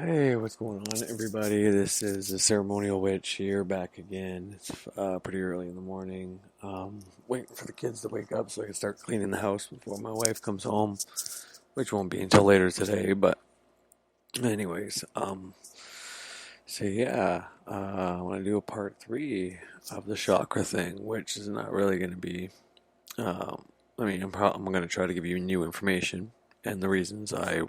Hey, what's going on, everybody? This is the Ceremonial Witch here, back again. It's pretty early in the morning. Waiting for the kids to wake up so I can start cleaning the house before my wife comes home, which won't be until later today. But, anyways, so yeah, I want to do a part three of the chakra thing, which is not really going to be. I'm going to try to give you new information and the reasons I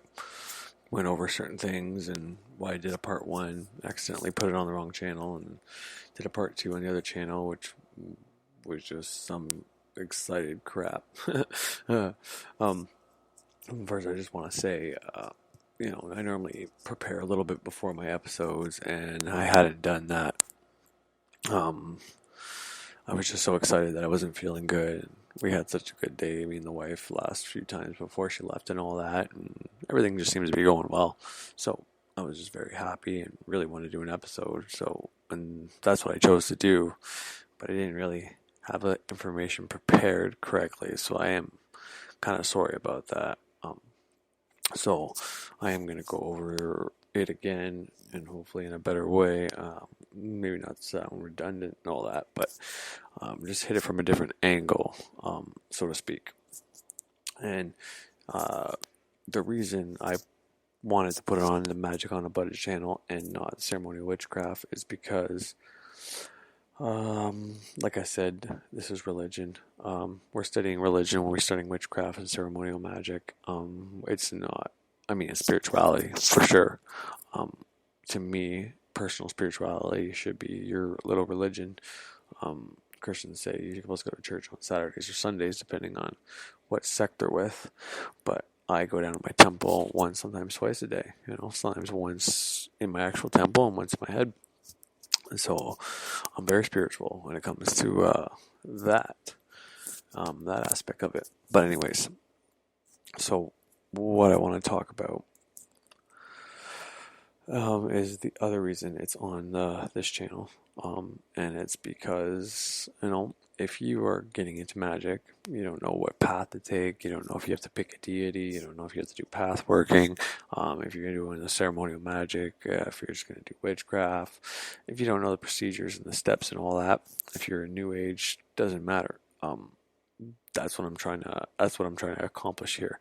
went over certain things and why I did a part one, accidentally put it on the wrong channel, and did a part two on the other channel, which was just some excited crap. um, First, I just want to say, I normally prepare a little bit before my episodes, and I hadn't done that. Um, I was just so excited that I wasn't feeling good. We had such a good day, me and the wife, last few times before she left and all that, and everything just seems to be going well. So I was just very happy and really wanted to do an episode. And that's what I chose to do, but I didn't really have the information prepared correctly. So I am kind of sorry about that. So I am going to go over it again, and hopefully in a better way. Maybe not sound redundant and all that, but just hit it from a different angle, so to speak. And the reason I wanted to put it on the Magic on a Budget channel and not Ceremonial Witchcraft is because, like I said, this is religion. We're studying religion when we're studying witchcraft and ceremonial magic. It's not, it's spirituality for sure. To me, personal spirituality should be your little religion. Christians say you're supposed to go to church on Saturdays or Sundays, depending on what sect they're with. But I go down to my temple once, sometimes twice a day. Sometimes once in my actual temple and once in my head. And so I'm very spiritual when it comes to that aspect of it. But anyways, so what I want to talk about is the other reason it's on this channel. And it's because, if you are getting into magic, you don't know what path to take, you don't know if you have to pick a deity, you don't know if you have to do path working, if you're doing the ceremonial magic, if you're just going to do witchcraft, if you don't know the procedures and the steps and all that, if you're a new age, doesn't matter. That's what I'm trying to accomplish here.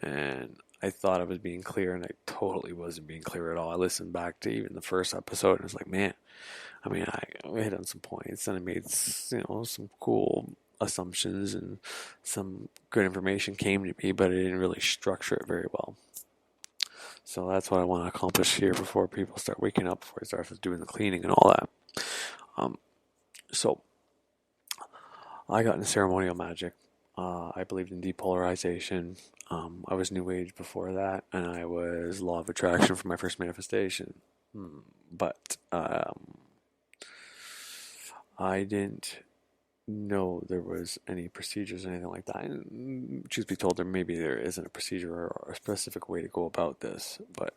And I thought I was being clear, and I totally wasn't being clear at all. I listened back to even the first episode, and I was like, man, I hit on some points, and I made, some cool assumptions, and some good information came to me, but I didn't really structure it very well. So that's what I want to accomplish here before people start waking up, before I start doing the cleaning and all that. So I got into ceremonial magic. I believed in depolarization. I was New Age before that, and I was Law of Attraction for my first manifestation. But I didn't know there was any procedures or anything like that. And truth be told, there isn't a procedure or a specific way to go about this. But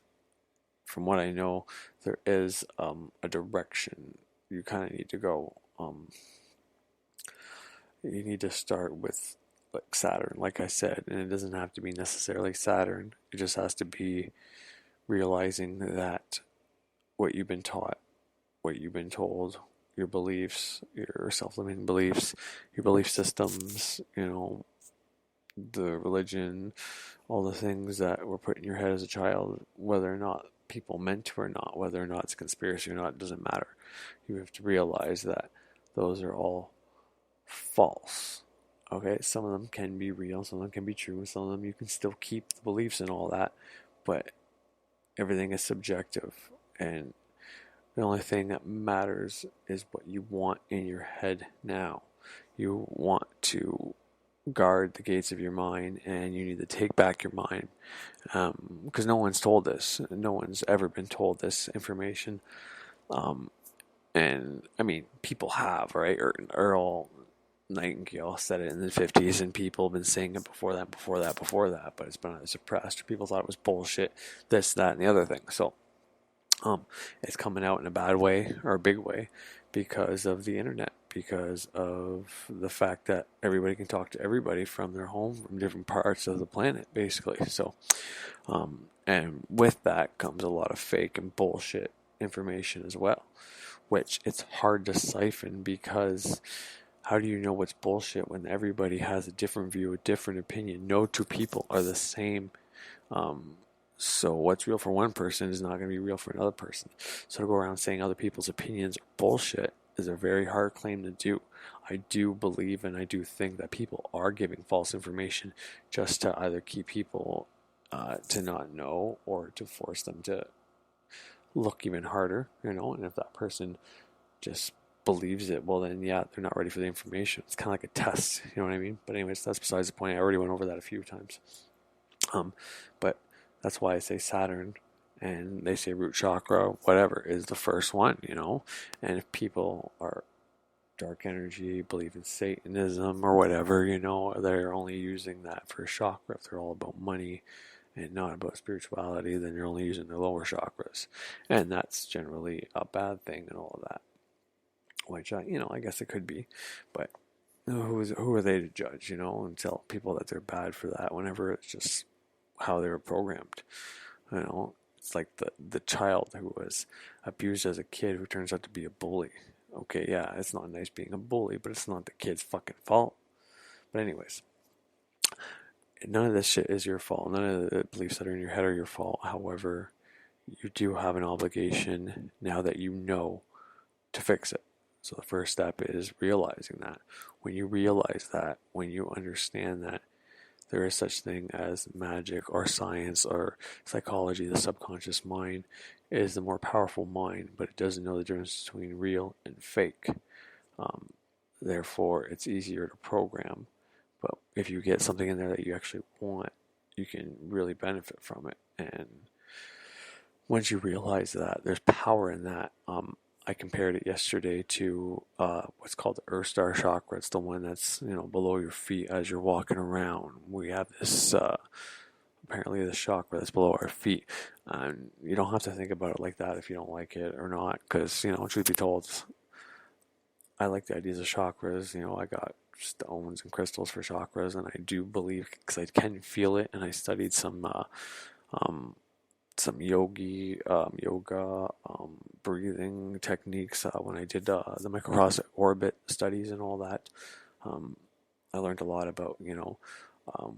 from what I know, there is a direction you kind of need to go. You need to start with like Saturn, like I said, and it doesn't have to be necessarily Saturn. It just has to be realizing that what you've been taught, what you've been told, your beliefs, your self-limiting beliefs, your belief systems, the religion, all the things that were put in your head as a child, whether or not people meant to or not, whether or not it's a conspiracy or not, it doesn't matter. You have to realize that those are all false. Okay, some of them can be real, some of them can be true, some of them you can still keep the beliefs and all that, but everything is subjective, and the only thing that matters is what you want in your head now. You want to guard the gates of your mind, and you need to take back your mind, because no one's told this. No one's ever been told this information, and people have, right? Earl Nightingale said it in the 50s, and people have been saying it before that, but it's been either suppressed, or people thought it was bullshit, this, that, and the other thing. So it's coming out in a bad way or a big way because of the internet, because of the fact that everybody can talk to everybody from their home, from different parts of the planet, basically. So And with that comes a lot of fake and bullshit information as well, which it's hard to siphon, because how do you know what's bullshit when everybody has a different view, a different opinion? No two people are the same. So what's real for one person is not going to be real for another person. So to go around saying other people's opinions are bullshit is a very hard claim to do. I do believe and I do think that people are giving false information just to either keep people to not know, or to force them to look even harder, and if that person just believes it, well then yeah, they're not ready for the information. It's kind of like a test, you know what I mean? But anyways, that's besides the point. I already went over that a few times. But that's why I say Saturn, and they say root chakra, whatever, is the first one, and if people are dark energy, believe in Satanism or whatever, they're only using that for chakra. If they're all about money and not about spirituality, then you're only using the lower chakras, and that's generally a bad thing and all of that, which I guess it could be, but who are they to judge, and tell people that they're bad for that whenever it's just how they were programmed. It's like the child who was abused as a kid who turns out to be a bully. Okay, yeah, it's not nice being a bully, but it's not the kid's fucking fault. But anyways, none of this shit is your fault. None of the beliefs that are in your head are your fault. However, you do have an obligation now that you know to fix it. So the first step is realizing that. When you realize that, when you understand that there is such thing as magic or science or psychology, the subconscious mind is the more powerful mind, but it doesn't know the difference between real and fake. Therefore, it's easier to program. But if you get something in there that you actually want, you can really benefit from it. And once you realize that, there's power in that. I compared it yesterday to what's called the Earth Star chakra. It's the one that's below your feet as you're walking around. We have this apparently the chakra that's below our feet, and you don't have to think about it like that if you don't like it or not. Because truth be told, I like the ideas of chakras. I got stones and crystals for chakras, and I do believe, because I can feel it, and I studied some yoga, breathing techniques when I did the microcosmic orbit studies and all that. I learned a lot about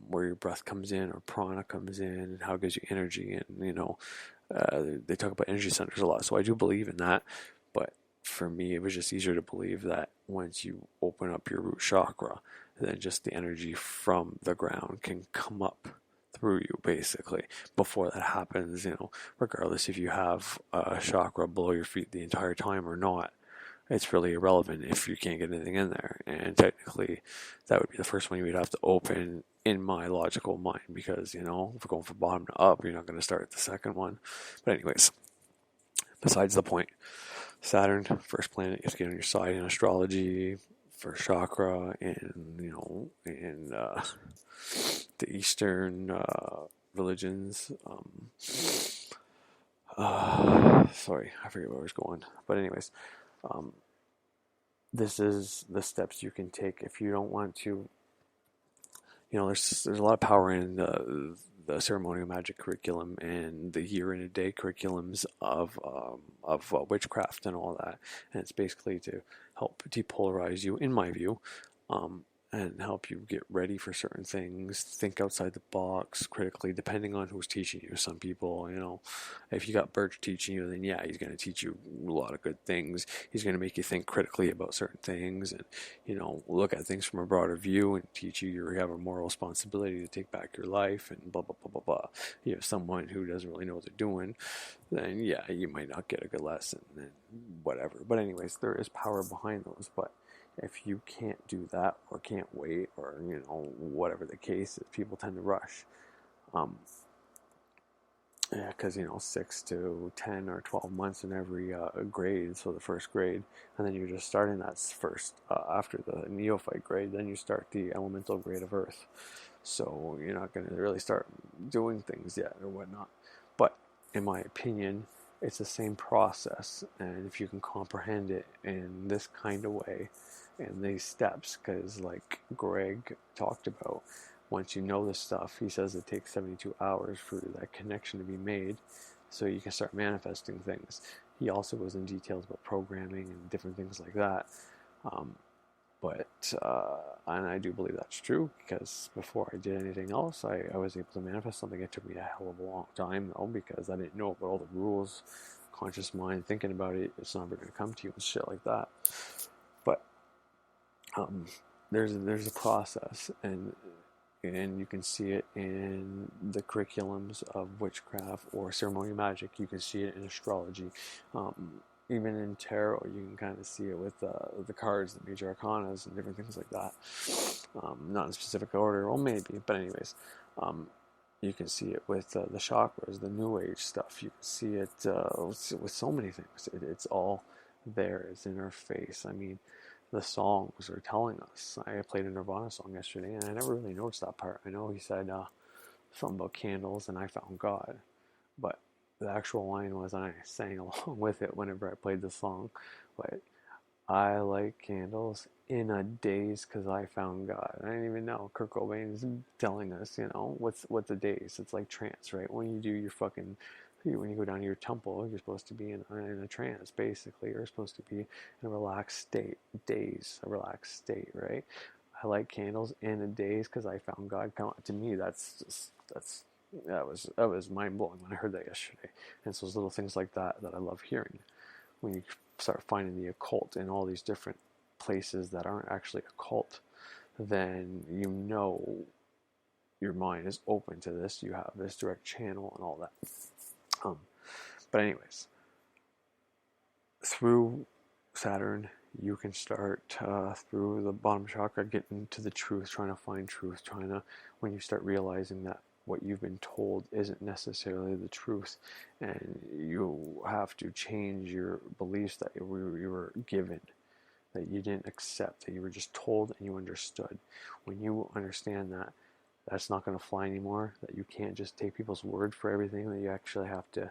where your breath comes in, or prana comes in, and how it gives you energy, and they talk about energy centers a lot. So I do believe in that, but for me it was just easier to believe that once you open up your root chakra, then just the energy from the ground can come up through you, basically. Before that happens, regardless if you have a chakra below your feet the entire time or not, it's really irrelevant if you can't get anything in there. And technically, that would be the first one you would have to open in my logical mind, because, if we're going from bottom to up, you're not going to start at the second one. But anyways, besides the point, Saturn, first planet you have to get on your side in astrology, first chakra, and, and the Eastern religions. Sorry, I forget where I was going. But anyways, this is the steps you can take if you don't want to. There's a lot of power in the ceremonial magic curriculum and the year and a day curriculums of witchcraft and all that, and it's basically to help depolarize you, in my view, and help you get ready for certain things, think outside the box critically, depending on who's teaching you. Some people, if you got Birch teaching you, then yeah, he's going to teach you a lot of good things. He's going to make you think critically about certain things, and look at things from a broader view, and teach you have a moral responsibility to take back your life, and blah blah blah blah blah. You have someone who doesn't really know what they're doing, then yeah, you might not get a good lesson and whatever. But anyways, there is power behind those. But if you can't do that, or can't wait, or whatever the case is, people tend to rush. Because 6 to 10 or 12 months in every grade, so the first grade, and then you're just starting that first after the neophyte grade, then you start the elemental grade of Earth. So you're not going to really start doing things yet or whatnot. But in my opinion, it's the same process, and if you can comprehend it in this kind of way, and these steps, because like Greg talked about, once you know this stuff, he says it takes 72 hours for that connection to be made so you can start manifesting things. He also goes in details about programming and different things like that. And I do believe that's true, because before I did anything else, I was able to manifest something. It took me a hell of a long time, though, because I didn't know about all the rules. Conscious mind, thinking about it, it's never going to come to you and shit like that. But there's a process, and you can see it in the curriculums of witchcraft or ceremonial magic. You can see it in astrology. Even in tarot, you can kind of see it with the cards, the major arcanas, and different things like that. Not in specific order, well, maybe, but anyways. You can see it with the chakras, the New Age stuff. You can see it with so many things. It's all there. It's in our face. I mean, the songs are telling us. I played a Nirvana song yesterday, and I never really noticed that part. I know he said something about candles, and I found God. But the actual line was, and I sang along with it whenever I played the song, but I like candles in a daze because I found God. I didn't even know. Kurt Cobain's telling us, what's a daze? It's like trance, right? When you do your when you go down to your temple, you're supposed to be in a trance, basically. You're supposed to be in a relaxed state, a relaxed state, right? I like candles in a daze because I found God. Come on, to me, that was mind blowing when I heard that yesterday. And it's those little things like that I love hearing. When you start finding the occult in all these different places that aren't actually occult, then your mind is open to this. You have this direct channel and all that. But anyways, through Saturn, you can start through the bottom chakra, getting to the truth, trying to find truth, when you start realizing that what you've been told isn't necessarily the truth, and you have to change your beliefs that you were given, that you didn't accept, that you were just told and you understood. When you understand that that's not going to fly anymore, that you can't just take people's word for everything, that you actually have to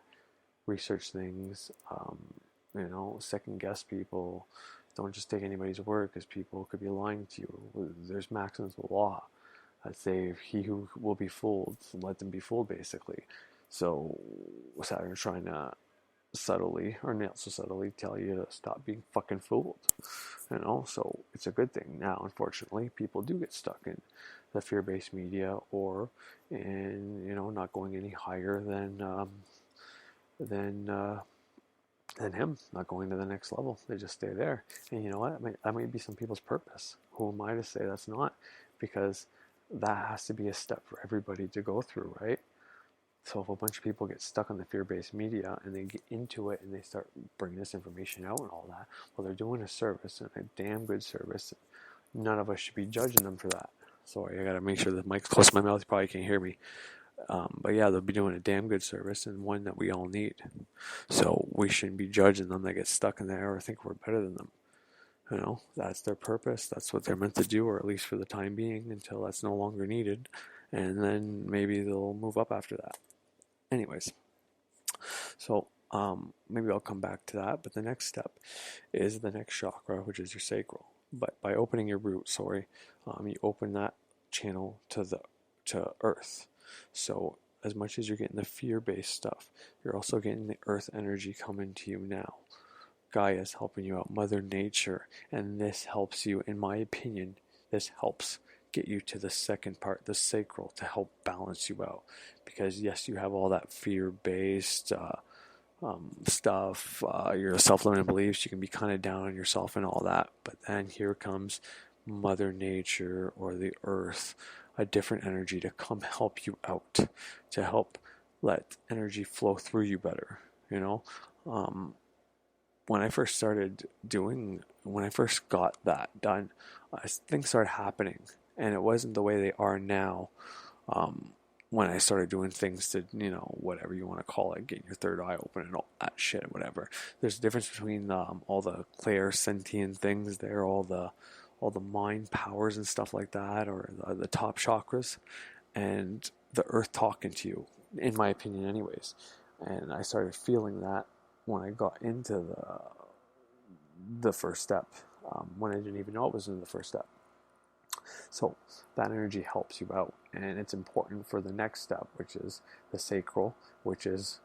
research things, second guess people. Don't just take anybody's word, because people could be lying to you. There's maxims of law that say, he who will be fooled, let them be fooled, basically. So Saturn's trying to subtly, or not so subtly, tell you to stop being fucking fooled. So it's a good thing. Now, unfortunately, people do get stuck in the fear-based media, or in not going any higher than him, not going to the next level. They just stay there. And you know what? That might be some people's purpose. Who am I to say that's not? Because that has to be a step for everybody to go through, right? So if a bunch of people get stuck on the fear-based media and they get into it and they start bringing this information out and all that, well, they're doing a service, and a damn good service. None of us should be judging them for that. Sorry, I gotta make sure the mic's close to my mouth. You probably can't hear me. But yeah, they'll be doing a damn good service, and one that we all need. So we shouldn't be judging them that get stuck in there or think we're better than them. That's their purpose. That's what they're meant to do, or at least for the time being, until that's no longer needed. And then maybe they'll move up after that. Anyways, so maybe I'll come back to that. But the next step is the next chakra, which is your sacral. But by opening your root, you open that channel to Earth. So as much as you're getting the fear-based stuff, you're also getting the Earth energy coming to you now. Gaia's helping you out, Mother Nature, and this helps you, in my opinion, this helps get you to the second part, the sacral, to help balance you out. Because yes, you have all that fear-based stuff, your self-limiting beliefs, you can be kind of down on yourself and all that, but then here comes Mother Nature, or the Earth, a different energy to come help you out, to help let energy flow through you better. When I first got that done, things started happening, and it wasn't the way they are now. When I started doing things to, whatever you want to call it, getting your third eye open and all that shit, whatever. There's a difference between all the clairsentient things there, all the mind powers and stuff like that, or the top chakras, and the Earth talking to you, in my opinion anyways. And I started feeling that when I got into the first step, when I didn't even know it was in the first step. So that energy helps you out, and it's important for the next step, which is the sacral, which is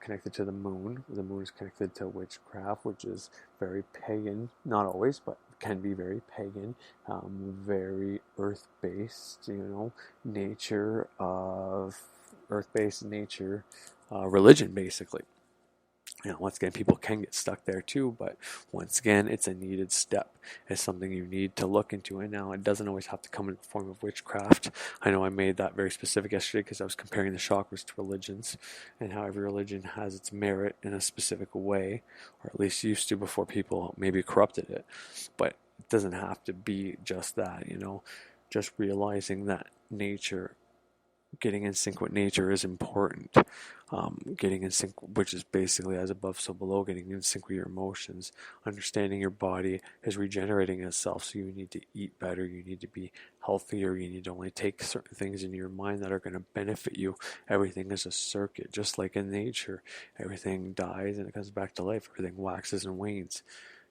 connected to the moon. The moon is connected to witchcraft, which is very pagan, not always, but can be very pagan, very earth-based, nature of earth-based nature, religion, basically. Once again, people can get stuck there too, but once again, it's a needed step. It's something you need to look into. And now it doesn't always have to come in the form of witchcraft. I know I made that very specific yesterday because I was comparing the chakras to religions and how every religion has its merit in a specific way, or at least used to before people maybe corrupted it. But it doesn't have to be just that, just realizing that nature, getting in sync with nature is important. Getting in sync, which is basically as above, so below, getting in sync with your emotions, understanding your body is regenerating itself. So you need to eat better, you need to be healthier, you need to only take certain things in your mind that are going to benefit you. Everything is a circuit, just like in nature. Everything dies and it comes back to life. Everything waxes and wanes.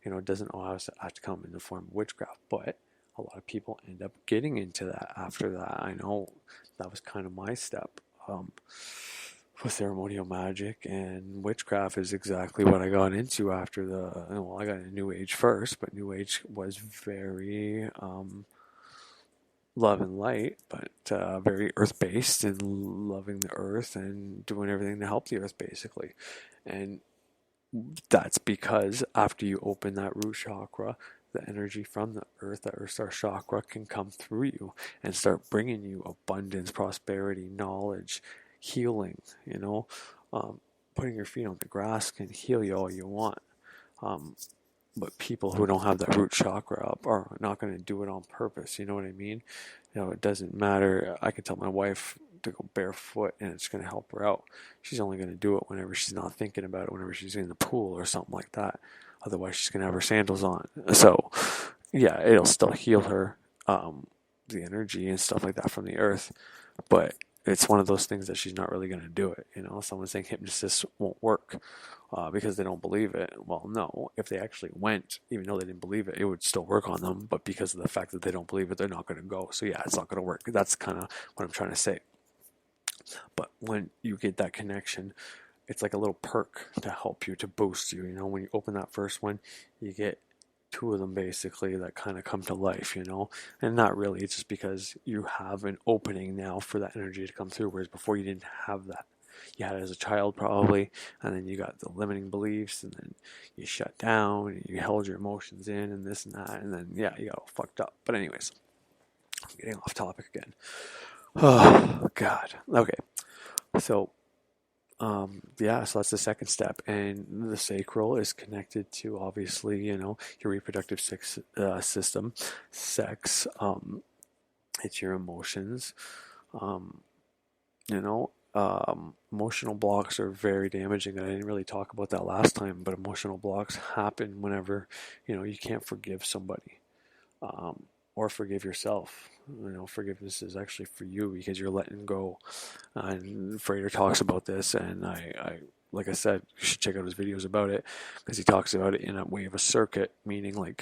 It doesn't always have to come in the form of witchcraft, but a lot of people end up getting into that after that. I know that was kind of my step with ceremonial magic, and witchcraft is exactly what I got into after I got into New Age first, but New Age was very love and light, but very earth-based and loving the earth and doing everything to help the earth, basically. And that's because after you open that root chakra, the energy from the earth, that earth star chakra, can come through you and start bringing you abundance, prosperity, knowledge, healing. Putting your feet on the grass can heal you all you want. But people who don't have that root chakra up are not going to do it on purpose. You know what I mean? It doesn't matter. I can tell my wife to go barefoot and it's going to help her out. She's only going to do it whenever she's not thinking about it, whenever she's in the pool or something like that. Otherwise, she's going to have her sandals on. So, yeah, it'll still heal her, the energy and stuff like that from the earth. But it's one of those things that she's not really going to do it. Someone's saying hypnosis won't work because they don't believe it. Well, no, if they actually went, even though they didn't believe it, it would still work on them. But because of the fact that they don't believe it, they're not going to go. So, yeah, it's not going to work. That's kind of what I'm trying to say. But when you get that connection, it's like a little perk to help you, to boost you. When you open that first one, you get two of them basically that kind of come to life, and not really. It's just because you have an opening now for that energy to come through, whereas before you didn't have that. You had it as a child probably, and then you got the limiting beliefs, and then you shut down, and you held your emotions in, and this and that, and then yeah, you got all fucked up. But anyways, I'm getting off topic again. Oh God. Okay. So so that's the second step, and the sacral is connected to, obviously, your reproductive system, sex. It's your emotions. Emotional blocks are very damaging. I didn't really talk about that last time, but emotional blocks happen whenever you can't forgive somebody. Or forgive yourself. Forgiveness is actually for you because you're letting go. And Frater talks about this, and I like I said, you should check out his videos about it, because he talks about it in a way of a circuit, meaning like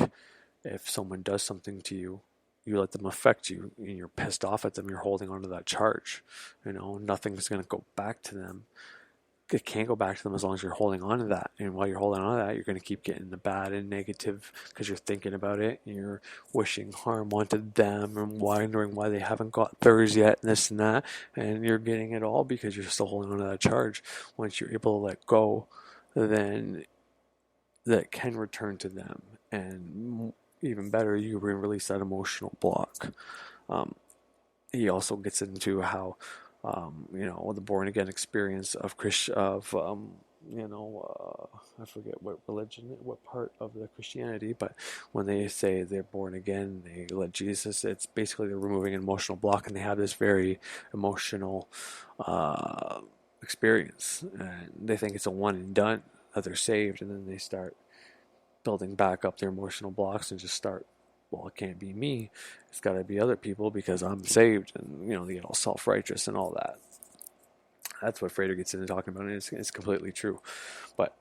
if someone does something to you, you let them affect you, and you're pissed off at them, you're holding on to that charge. Nothing's going to go back to them. It can't go back to them as long as you're holding on to that. And while you're holding on to that, you're going to keep getting the bad and negative because you're thinking about it and you're wishing harm onto them and wondering why they haven't got theirs yet and this and that. And you're getting it all because you're still holding on to that charge. Once you're able to let go, then that can return to them. And even better, you can release that emotional block. He also gets into how the born again experience of I forget what religion, what part of the Christianity, but when they say they're born again, they let Jesus, it's basically they're removing an emotional block, and they have this very emotional experience, and they think it's a one and done, that they're saved, and then they start building back up their emotional blocks and just start, well, it can't be me, it's got to be other people because I'm saved, and they get all self-righteous and all that. That's what Frater gets into talking about, and it's completely true. But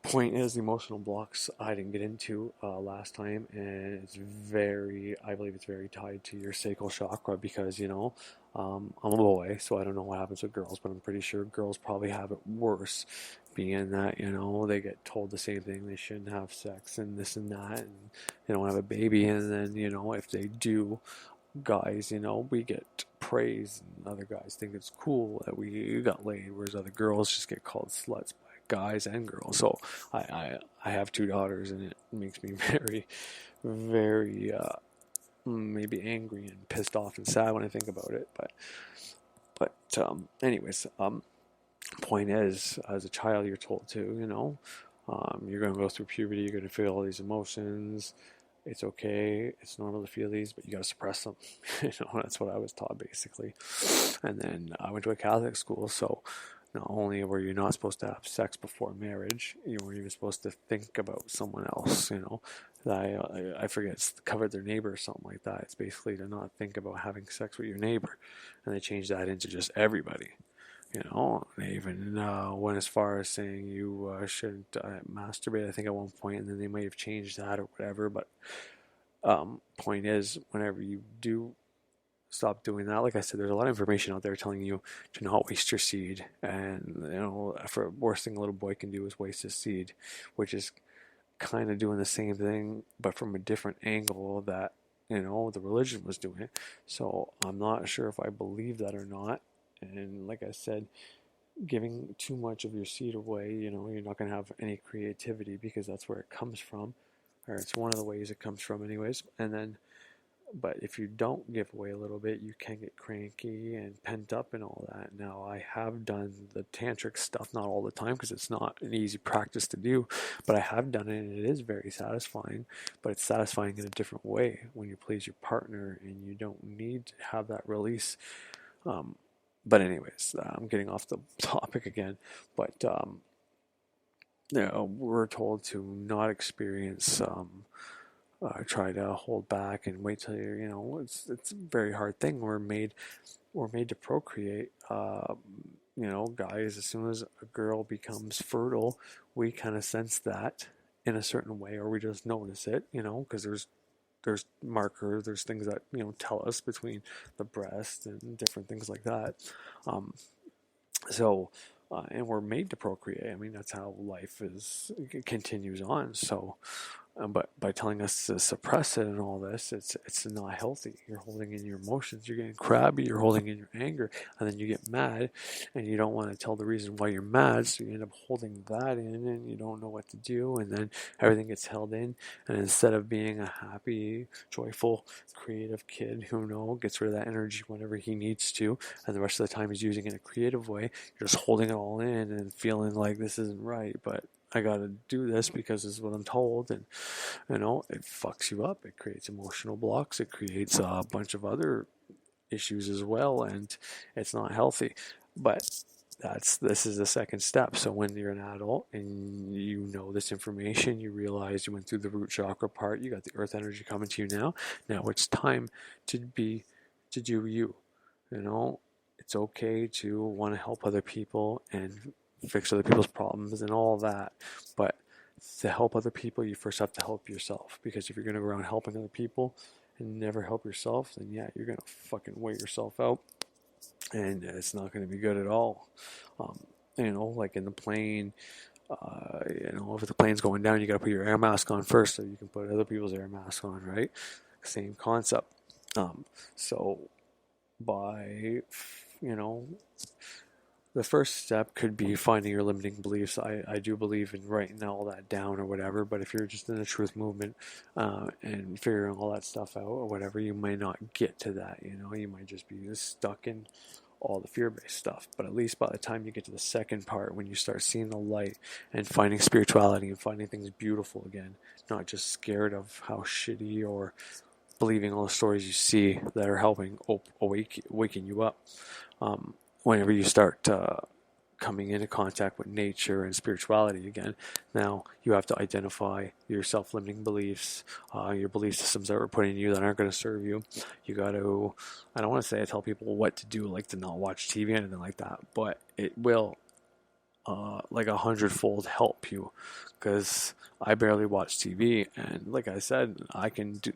point is, the emotional blocks I didn't get into last time, and I believe it's very tied to your sacral chakra because, I'm a boy, so I don't know what happens with girls, but I'm pretty sure girls probably have it worse, being that, they get told the same thing, they shouldn't have sex and this and that, and they don't have a baby, and then, if they do, guys, we get praise, and other guys think it's cool that we got laid, whereas other girls just get called sluts by guys and girls. So I have two daughters, and it makes me very, very maybe angry and pissed off and sad when I think about it. Anyways, point is, as a child, you're told to, you're going to go through puberty, you're going to feel all these emotions. It's okay, it's normal to feel these, but you got to suppress them. That's what I was taught, basically. And then I went to a Catholic school, so not only were you not supposed to have sex before marriage, you weren't even supposed to think about someone else, I forget, it's covered their neighbor or something like that. It's basically to not think about having sex with your neighbor. And they changed that into just everybody. They even went as far as saying you shouldn't masturbate, I think, at one point, and then they might have changed that or whatever. But point is, whenever you do stop doing that, like I said, there's a lot of information out there telling you to not waste your seed. And, for worst thing a little boy can do is waste his seed, which is kind of doing the same thing, but from a different angle that, the religion was doing it. So I'm not sure if I believe that or not. And like I said, giving too much of your seed away, you're not going to have any creativity because that's where it comes from, or it's one of the ways it comes from anyways. And then, but if you don't give away a little bit, you can get cranky and pent up and all that. Now, I have done the tantric stuff, not all the time because it's not an easy practice to do, but I have done it, and it is very satisfying, but it's satisfying in a different way when you please your partner and you don't need to have that release. But anyways, I'm getting off the topic again. But we're told to not experience, try to hold back and wait till it's a very hard thing. We're made to procreate. Guys, as soon as a girl becomes fertile, we kind of sense that in a certain way, or we just notice it. Because there's markers, there's things that tell us between the breast and different things like that. And we're made to procreate. I mean, that's how life continues on. So, but by telling us to suppress it and all this, it's not healthy. You're holding in your emotions. You're getting crabby. You're holding in your anger, and then you get mad, and you don't want to tell the reason why you're mad. So you end up holding that in, and you don't know what to do, and then everything gets held in. And instead of being a happy, joyful, creative kid who gets rid of that energy whenever he needs to, and the rest of the time he's using it in a creative way, you're just holding it all in and feeling like this isn't right, but I gotta do this because this is what I'm told, and it fucks you up. It creates emotional blocks. It creates a bunch of other issues as well, and it's not healthy. But this is the second step. So when you're an adult and you know this information, you realize you went through the root chakra part. You got the earth energy coming to you now. Now it's time to do you. It's okay to want to help other people and fix other people's problems and all that, but to help other people, you first have to help yourself, because if you're going to go around helping other people and never help yourself, then yeah, you're going to fucking weigh yourself out, and it's not going to be good at all. Like in the plane, if the plane's going down, you got to put your air mask on first so you can put other people's air mask on, right? Same concept. So by the first step could be finding your limiting beliefs. I do believe in writing all that down or whatever, but if you're just in the truth movement and figuring all that stuff out or whatever, you may not get to that. You might just be stuck in all the fear-based stuff. But at least by the time you get to the second part, when you start seeing the light and finding spirituality and finding things beautiful again, not just scared of how shitty or believing all the stories you see that are helping waking you up. Whenever you start coming into contact with nature and spirituality again, now you have to identify your self-limiting beliefs, your belief systems that were put in you that aren't going to serve you. You got to, I don't want to say I tell people what to do, like to not watch TV or anything like that, but it will like 100-fold help you, because I barely watch TV, and like I said, I can do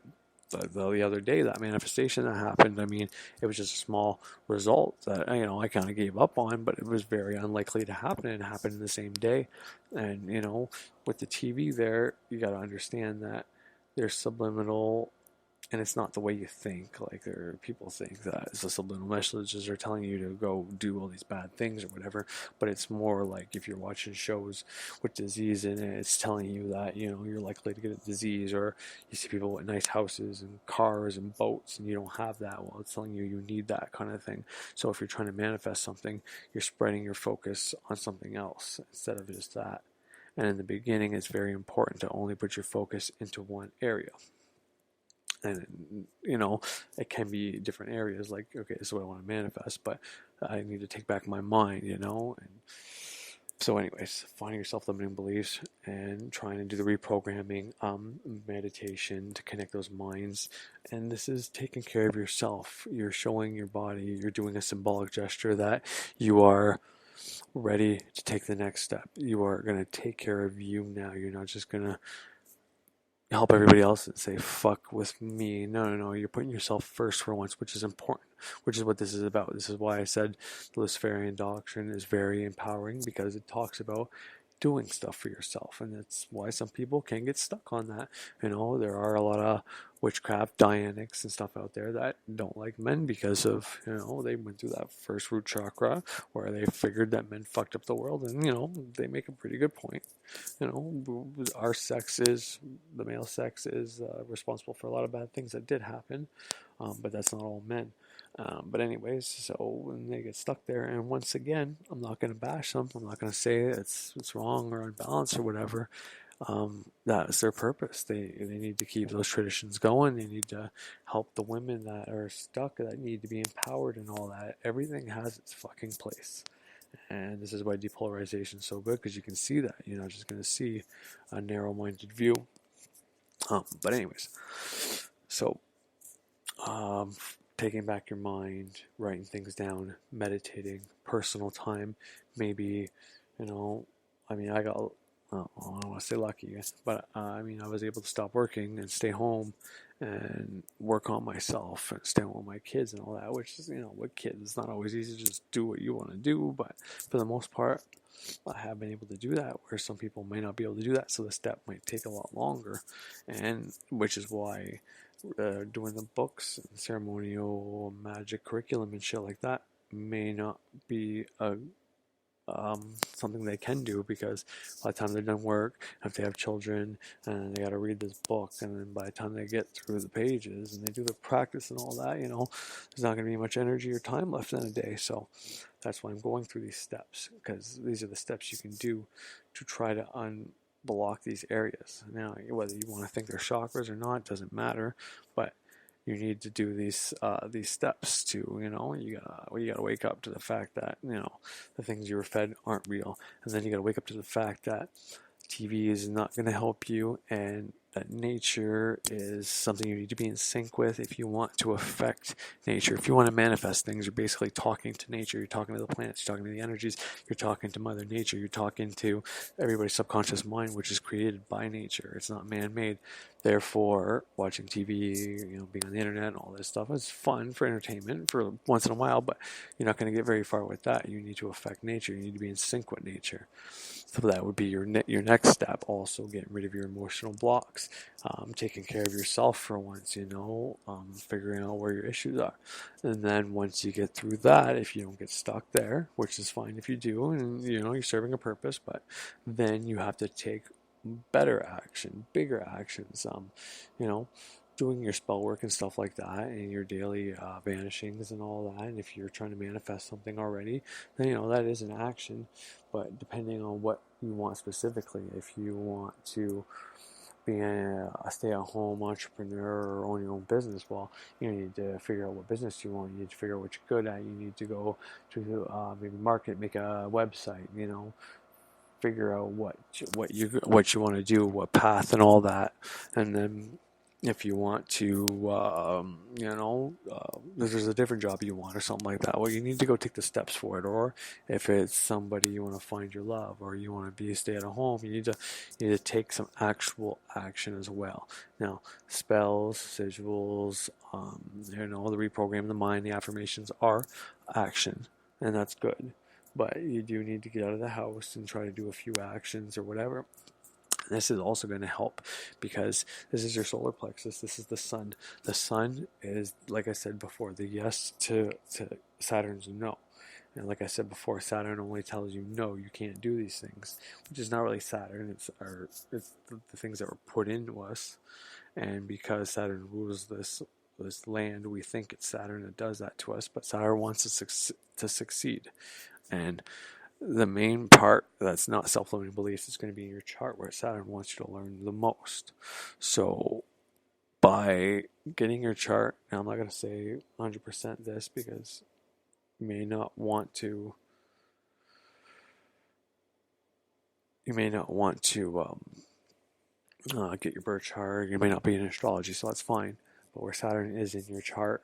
the other day, that manifestation that happened. I mean, it was just a small result that I kind of gave up on, but it was very unlikely to happen, and it happened in the same day. And with the TV, there you got to understand that there's subliminal, and it's not the way you think. Like, there people think that it's a subliminal messages are telling you to go do all these bad things or whatever, but it's more like if you're watching shows with disease in it, it's telling you that you're likely to get a disease, or you see people with nice houses and cars and boats and you don't have that. Well, it's telling you you need that kind of thing. So if you're trying to manifest something, you're spreading your focus on something else instead of just that. And in the beginning, it's very important to only put your focus into one area. And it can be different areas, like, okay, this is what I want to manifest, but I need to take back my mind, and so anyways, finding your self-limiting beliefs and trying to do the reprogramming, meditation to connect those minds. And this is taking care of yourself. You're showing your body, you're doing a symbolic gesture that you are ready to take the next step. You are going to take care of you now. You're not just going to help everybody else and say, fuck with me. No. You're putting yourself first for once, which is important, which is what this is about. This is why I said the Luciferian doctrine is very empowering, because it talks about doing stuff for yourself. And that's why some people can get stuck on that. There are a lot of witchcraft Dianics and stuff out there that don't like men because of, they went through that first root chakra where they figured that men fucked up the world. And, they make a pretty good point. Our sex is, the male sex is responsible for a lot of bad things that did happen, but that's not all men. But anyways, so when they get stuck there, and once again, I'm not going to bash them. I'm not going to say it's wrong or unbalanced or whatever. That's their purpose. They need to keep those traditions going. They need to help the women that are stuck, that need to be empowered and all that. Everything has its fucking place. And this is why depolarization is so good, because you can see that. You're not just going to see a narrow-minded view. But anyways, so taking back your mind, writing things down, meditating, personal time, maybe, I got, I don't want to say lucky, but I was able to stop working and stay home and work on myself and stay home with my kids and all that, which is, with kids, it's not always easy to just do what you want to do, but for the most part, I have been able to do that, where some people may not be able to do that, so the step might take a lot longer, and which is why doing the books and ceremonial magic curriculum and shit like that may not be a something they can do, because by the time they're done work, if they have children, and they got to read this book, and then by the time they get through the pages and they do the practice and all that, there's not going to be much energy or time left in a day. So that's why I'm going through these steps, because these are the steps you can do to try to unblock these areas. Now, whether you want to think they're chakras or not doesn't matter, but you need to do these steps to, you gotta wake up to the fact that, the things you were fed aren't real. And then you gotta wake up to the fact that TV is not going to help you, and that nature is something you need to be in sync with if you want to affect nature. If you want to manifest things, you're basically talking to nature. You're talking to the planets, you're talking to the energies, you're talking to Mother Nature, you're talking to everybody's subconscious mind, which is created by nature. It's not man-made. Therefore, watching TV, being on the internet and all this stuff is fun for entertainment for once in a while, but you're not going to get very far with that. You need to affect nature. You need to be in sync with nature. So that would be your next step. Also, getting rid of your emotional blocks, taking care of yourself for once, figuring out where your issues are. And then once you get through that, if you don't get stuck there, which is fine if you do, and you're serving a purpose, but then you have to take better action, bigger actions, doing your spell work and stuff like that, and your daily vanishings and all that. And if you're trying to manifest something already, then that is an action. But depending on what you want specifically, if you want to be a stay-at-home entrepreneur or own your own business, well, you need to figure out what business you want. You need to figure out what you're good at. You need to go to maybe market, make a website, figure out what you want to do, what path and all that, and then if you want to, if there's a different job you want or something like that, well, you need to go take the steps for it. Or if it's somebody you want to find your love, or you want to be a stay at home, you need to take some actual action as well. Now, spells, sigils, the reprogramming the mind, the affirmations are action, and that's good. But you do need to get out of the house and try to do a few actions or whatever. This is also going to help because this is your solar plexus. This is the sun. The sun is, like I said before, the yes to Saturn's no. And like I said before, Saturn only tells you no, you can't do these things, which is not really Saturn. It's the things that were put into us. And because Saturn rules this land, we think it's Saturn that does that to us. But Saturn wants us to succeed. And the main part that's not self-limiting beliefs is going to be in your chart where Saturn wants you to learn the most. So by getting your chart, now I'm not going to say 100% this because you may not want to get your birth chart. You may not be in astrology, so that's fine. But where Saturn is in your chart,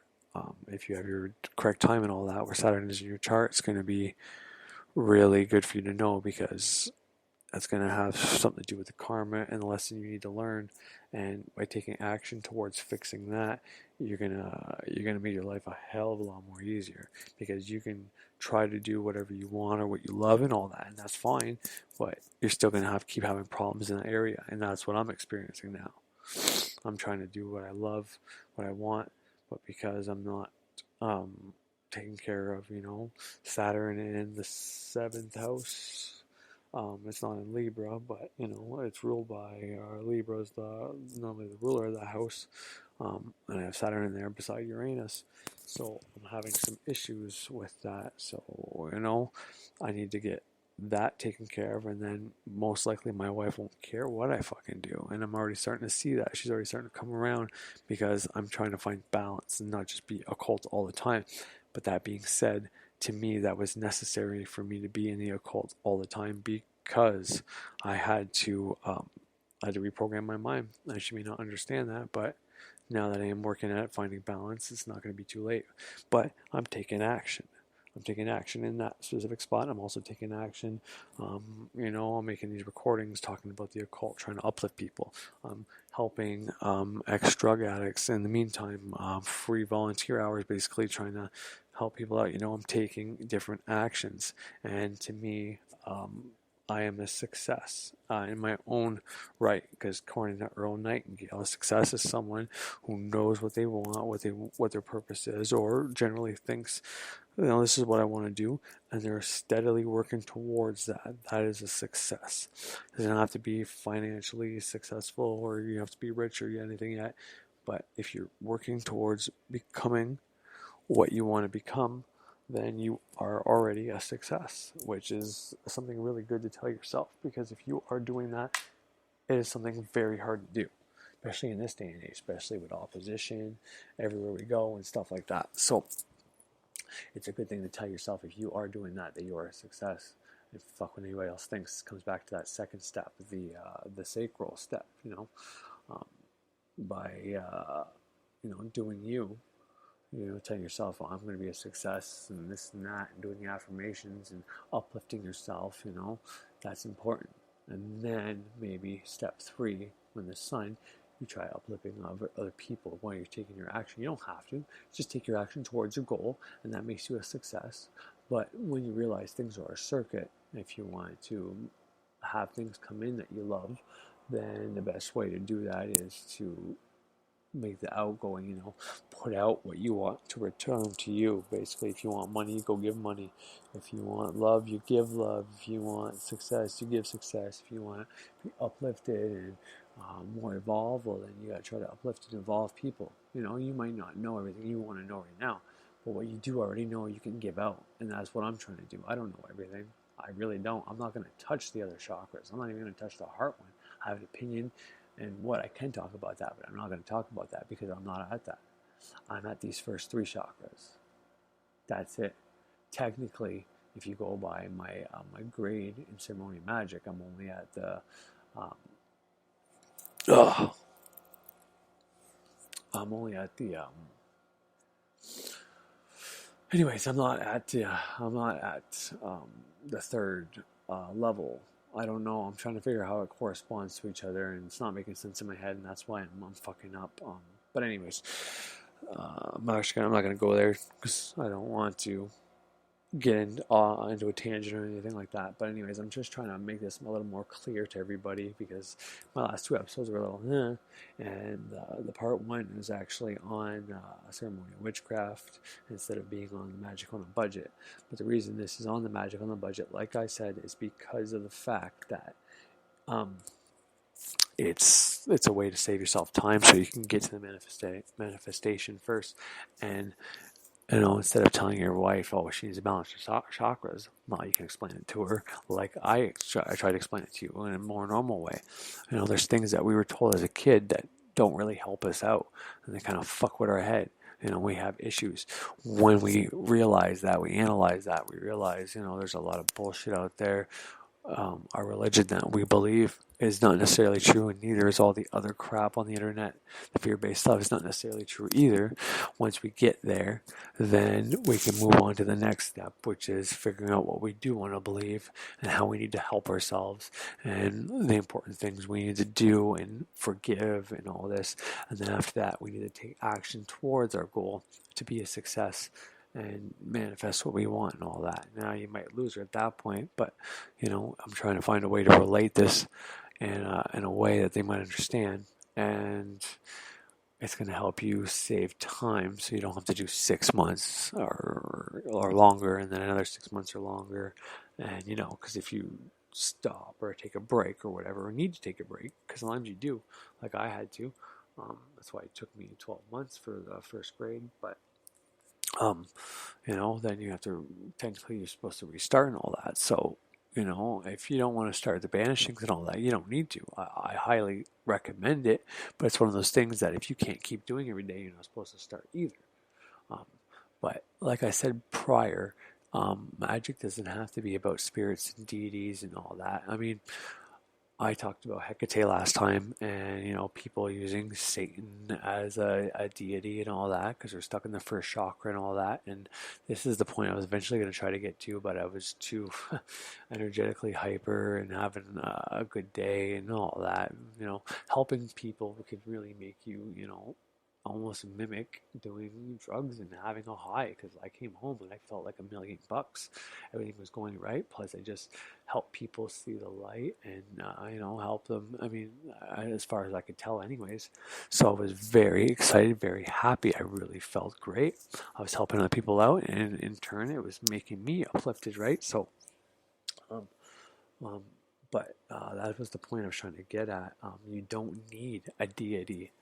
if you have your correct time and all that, where Saturn is in your chart, it's going to be really good for you to know because that's going to have something to do with the karma and the lesson you need to learn. And by taking action towards fixing that, you're gonna make your life a hell of a lot more easier because you can try to do whatever you want or what you love and all that, and that's fine. But you're still gonna keep having problems in that area, and that's what I'm experiencing now. I'm trying to do what I love, what I want, but because I'm not taking care of, Saturn in the seventh house. It's not in Libra, but it's ruled by Libra is normally the ruler of the house, and I have Saturn in there beside Uranus, so I'm having some issues with that. So I need to get that taken care of, and then most likely my wife won't care what I fucking do, and I'm already starting to see that she's already starting to come around because I'm trying to find balance and not just be occult all the time. But that being said, to me that was necessary for me to be in the occult all the time because I had to reprogram my mind. She may not understand that, but now that I am working at finding balance, it's not going to be too late. But I'm taking action. I'm taking action in that specific spot. I'm also taking action, I'm making these recordings talking about the occult, trying to uplift people. I'm helping ex-drug addicts in the meantime, free volunteer hours, basically trying to help people out. I'm taking different actions. And to me, I am a success in my own right, because according to Earl Nightingale, a success is someone who knows what they want, what their purpose is, or generally thinks, this is what I want to do, and they're steadily working towards that. That is a success. It doesn't have to be financially successful, or you have to be rich or anything yet. But if you're working towards becoming what you want to become, then you are already a success, which is something really good to tell yourself, because if you are doing that, it is something very hard to do, especially in this day and age, especially with opposition everywhere we go and stuff like that. So it's a good thing to tell yourself if you are doing that you are a success. And fuck what anybody else thinks. It comes back to that second step, the sacral step, by doing you. Telling yourself, I'm going to be a success and this and that, and doing the affirmations and uplifting yourself, that's important. And then maybe step 3, when the sun, you try uplifting other people while you're taking your action. You don't have to. Just take your action towards your goal, and that makes you a success. But when you realize things are a circuit, if you want to have things come in that you love, then the best way to do that is to make the outgoing, put out what you want to return to you. Basically, if you want money, you go give money. If you want love, you give love. If you want success, you give success. If you want to be uplifted and more evolved, well, then you got to try to uplift and evolve people. You might not know everything you want to know right now, but what you do already know, you can give out, and that's what I'm trying to do. I don't know everything. I really don't. I'm not going to touch the other chakras. I'm not even going to touch the heart one. I have an opinion and what I can talk about that, but I'm not going to talk about that because I'm not at that. I'm at these first 3 chakras. That's it. Technically, if you go by my grade in ceremonial magic, I'm only at the I'm only at the anyways, I'm not at the third level. I don't know. I'm trying to figure out how it corresponds to each other, and it's not making sense in my head, and that's why I'm fucking up. But anyways, I'm not gonna go there because I don't want to get into a tangent or anything like that. But anyways, I'm just trying to make this a little more clear to everybody because my last two episodes were a little and the part one is actually on ceremonial witchcraft instead of being on the magic on a budget. But the reason this is on the magic on the budget, like I said, is because of the fact that it's a way to save yourself time so you can get to the manifestation first. And instead of telling your wife, oh, she needs to balance her chakras, well, you can explain it to her like I try to explain it to you in a more normal way. There's things that we were told as a kid that don't really help us out, and they kind of fuck with our head. We have issues. When we realize that, we analyze that, we realize, there's a lot of bullshit out there. Our religion that we believe is not necessarily true, and neither is all the other crap on the internet. The fear-based stuff is not necessarily true either. Once we get there, then we can move on to the next step, which is figuring out what we do want to believe and how we need to help ourselves and the important things we need to do and forgive and all this. And then after that, we need to take action towards our goal to be a success and manifest what we want and all that. Now you might lose her at that point, but I'm trying to find a way to relate this in a way that they might understand, and it's going to help you save time, so you don't have to do 6 months or longer, and then another 6 months or longer, and because if you stop or take a break or whatever, or need to take a break, because sometimes you do, like I had to. That's why it took me 12 months for the first grade, but then you have to, technically you're supposed to restart and all that. So, if you don't want to start the banishings and all that, you don't need to. I highly recommend it, but it's one of those things that if you can't keep doing every day, you're not supposed to start either. But like I said prior, magic doesn't have to be about spirits and deities and all that. I mean, I talked about Hecate last time, and people using Satan as a deity and all that because they're stuck in the first chakra and all that. And this is the point I was eventually going to try to get to, but I was too energetically hyper and having a good day and all that. Helping people could really make you, almost mimic doing drugs and having a high, because I came home and I felt like $1,000,000. Everything was going right. Plus I just helped people see the light and help them. I mean, as far as I could tell anyways. So I was very excited, very happy. I really felt great. I was helping other people out, and in turn it was making me uplifted, right? So but that was the point I was trying to get at. You don't need a deity.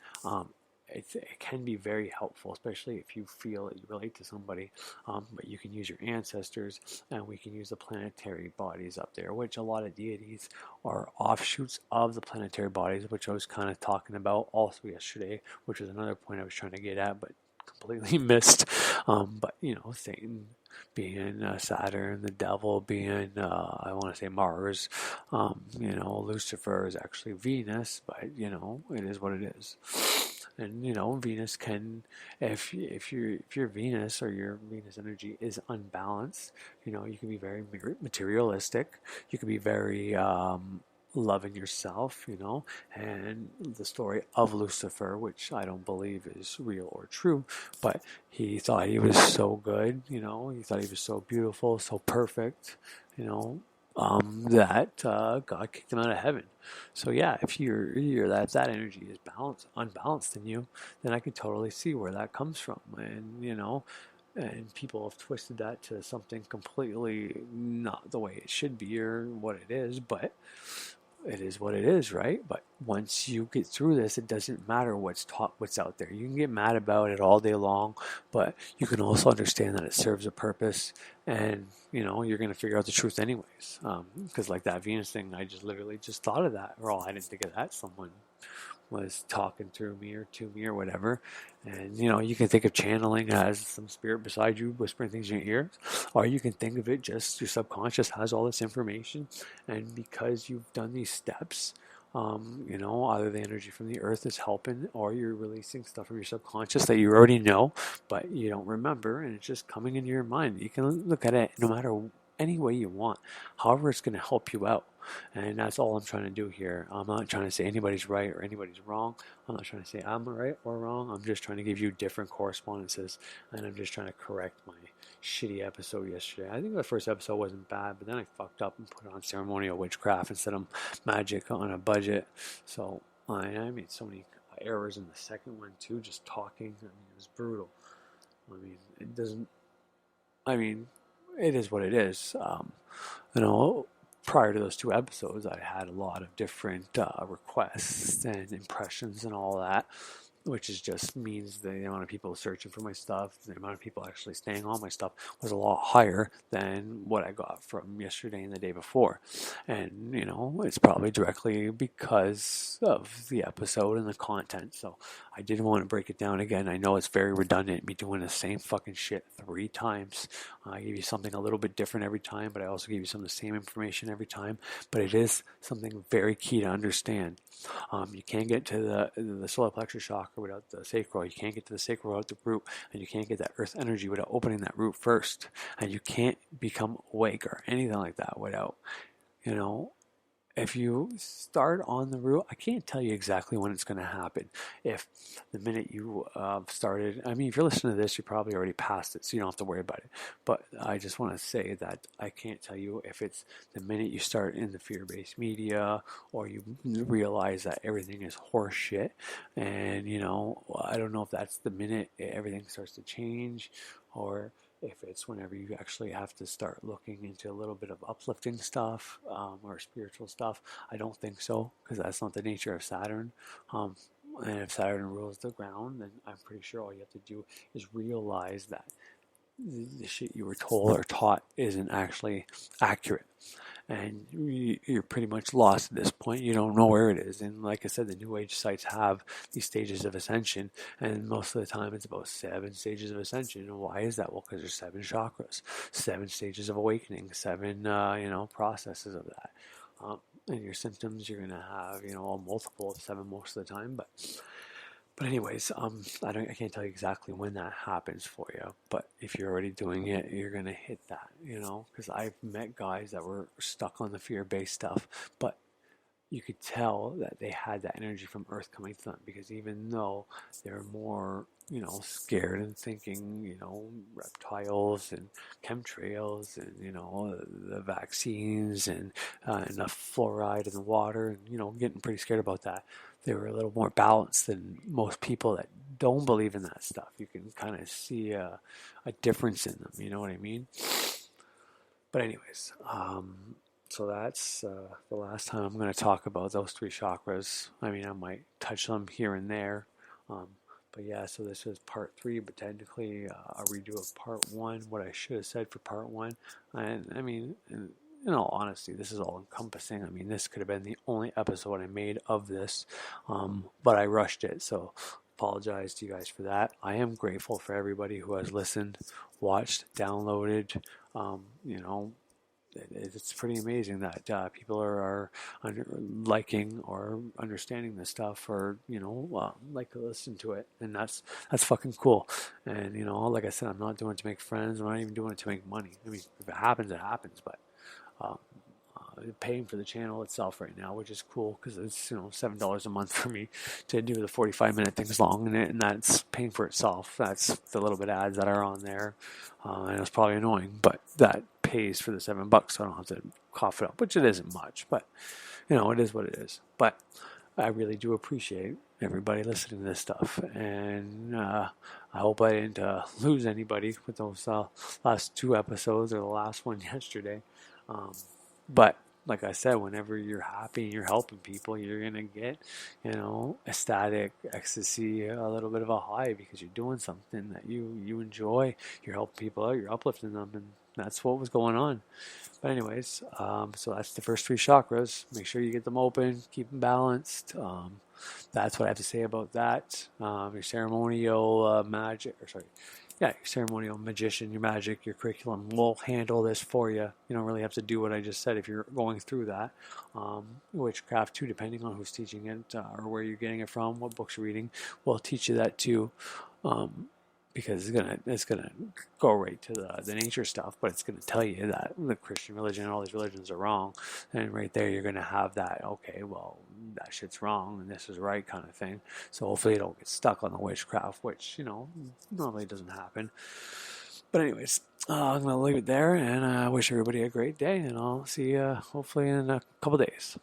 It can be very helpful, especially if you feel that you relate to somebody. But you can use your ancestors, and we can use the planetary bodies up there, which a lot of deities are offshoots of the planetary bodies, which I was kind of talking about also yesterday, which was another point I was trying to get at, but completely missed. But Satan being Saturn, the devil being I want to say Mars. Lucifer is actually Venus, but it is what it is. And Venus can, if your Venus or your Venus energy is unbalanced, you can be very materialistic. You can be very loving yourself, and the story of Lucifer, which I don't believe is real or true, but he thought he was so good, he thought he was so beautiful, so perfect, that God kicked him out of heaven. So yeah, if you're that energy is unbalanced in you, then I can totally see where that comes from, and people have twisted that to something completely not the way it should be or what it is, but it is what it is, right? But once you get through this, it doesn't matter what's out there. You can get mad about it all day long, but you can also understand that it serves a purpose, and you're going to figure out the truth anyways. Because like that Venus thing, I just literally just thought of that, or I didn't think of that. Someone was talking through me or to me or whatever, and you can think of channeling as some spirit beside you whispering things in your ears, or you can think of it just your subconscious has all this information, and because you've done these steps, Either the energy from the earth is helping, or you're releasing stuff from your subconscious that you already know, but you don't remember, and it's just coming into your mind. You can look at it no matter any way you want, however it's going to help you out. And that's all I'm trying to do here. I'm not trying to say anybody's right or anybody's wrong. I'm not trying to say I'm right or wrong. I'm just trying to give you different correspondences, and I'm just trying to correct my shitty episode yesterday. I think the first episode wasn't bad, but then I fucked up and put on ceremonial witchcraft instead of magic on a budget. So I made so many errors in the second one too, just talking. I mean, it was brutal. I mean, it doesn't. I mean, it is what it is. Prior to those two episodes, I had a lot of different requests and impressions and all that, which is just means the amount of people searching for my stuff, the amount of people actually staying on my stuff was a lot higher than what I got from yesterday and the day before. And, it's probably directly because of the episode and the content. So I didn't want to break it down again. I know it's very redundant, me doing the same fucking shit 3 times. I give you something a little bit different every time, but I also give you some of the same information every time. But it is something very key to understand. You can't get to the solar plexus chakra without the sacral. You can't get to the sacral without the root, and you can't get that earth energy without opening that root first. And you can't become awake or anything like that without, if you start on the route, I can't tell you exactly when it's going to happen. If the minute you started, I mean, if you're listening to this, you probably already passed it, so you don't have to worry about it. But I just want to say that I can't tell you if it's the minute you start in the fear-based media or you realize that everything is horse shit. And, I don't know if that's the minute everything starts to change, or if it's whenever you actually have to start looking into a little bit of uplifting stuff or spiritual stuff. I don't think so, because that's not the nature of Saturn. And if Saturn rules the ground, then I'm pretty sure all you have to do is realize that the shit you were told or taught isn't actually accurate. And you're pretty much lost at this point. You don't know where it is. And like I said, the New Age sites have these stages of ascension, and most of the time it's about 7 stages of ascension. And why is that? Well, because there's 7 chakras, 7 stages of awakening, 7 processes of that. And your symptoms, you're gonna have a multiple of 7 most of the time, But anyways, I can't tell you exactly when that happens for you. But if you're already doing it, you're gonna hit that, because I've met guys that were stuck on the fear-based stuff, but you could tell that they had that energy from Earth coming to them, because even though they're more, scared and thinking, reptiles and chemtrails and, the vaccines and the fluoride in the water and, getting pretty scared about that. They were a little more balanced than most people that don't believe in that stuff. You can kind of see a difference in them, you know what I mean? But anyways, so that's the last time I'm going to talk about those 3 chakras. I mean, I might touch them here and there. But yeah, so this is part 3, but technically a redo of part 1, what I should have said for part 1. And I mean, in all honesty, this is all encompassing. I mean, this could have been the only episode I made of this, but I rushed it. So apologize to you guys for that. I am grateful for everybody who has listened, watched, downloaded, it's pretty amazing that people are liking or understanding this stuff, or like to listen to it, and that's fucking cool. And like I said, I'm not doing it to make friends. I'm not even doing it to make money. I mean, if it happens, it happens. But paying for the channel itself right now, which is cool, because it's $7 a month for me to do the 45-minute things long, and that's paying for itself. That's the little bit of ads that are on there, and it's probably annoying, but that pays for the $7, so I don't have to cough it up, which it isn't much, but it is what it is. But I really do appreciate everybody listening to this stuff, and I hope I didn't lose anybody with those last 2 episodes, or the last one yesterday. But like I said, whenever you're happy and you're helping people, you're going to get, ecstatic, ecstasy, a little bit of a high, because you're doing something that you enjoy. You're helping people out, you're uplifting them, and that's what was going on. But anyways, so that's the first 3 chakras. Make sure you get them open, keep them balanced. That's what I have to say about that. Your ceremonial magic, your ceremonial magician, your magic, your curriculum will handle this for you. You don't really have to do what I just said if you're going through that. Witchcraft too, depending on who's teaching it or where you're getting it from, what books you're reading, will teach you that too. Because it's gonna go right to the nature stuff, but it's gonna tell you that the Christian religion and all these religions are wrong, and right there you're gonna have that, okay, well, that shit's wrong and this is right kind of thing. So hopefully you don't get stuck on the witchcraft, which normally doesn't happen. But anyways, I'm gonna leave it there, and I wish everybody a great day, and I'll see you hopefully in a couple days.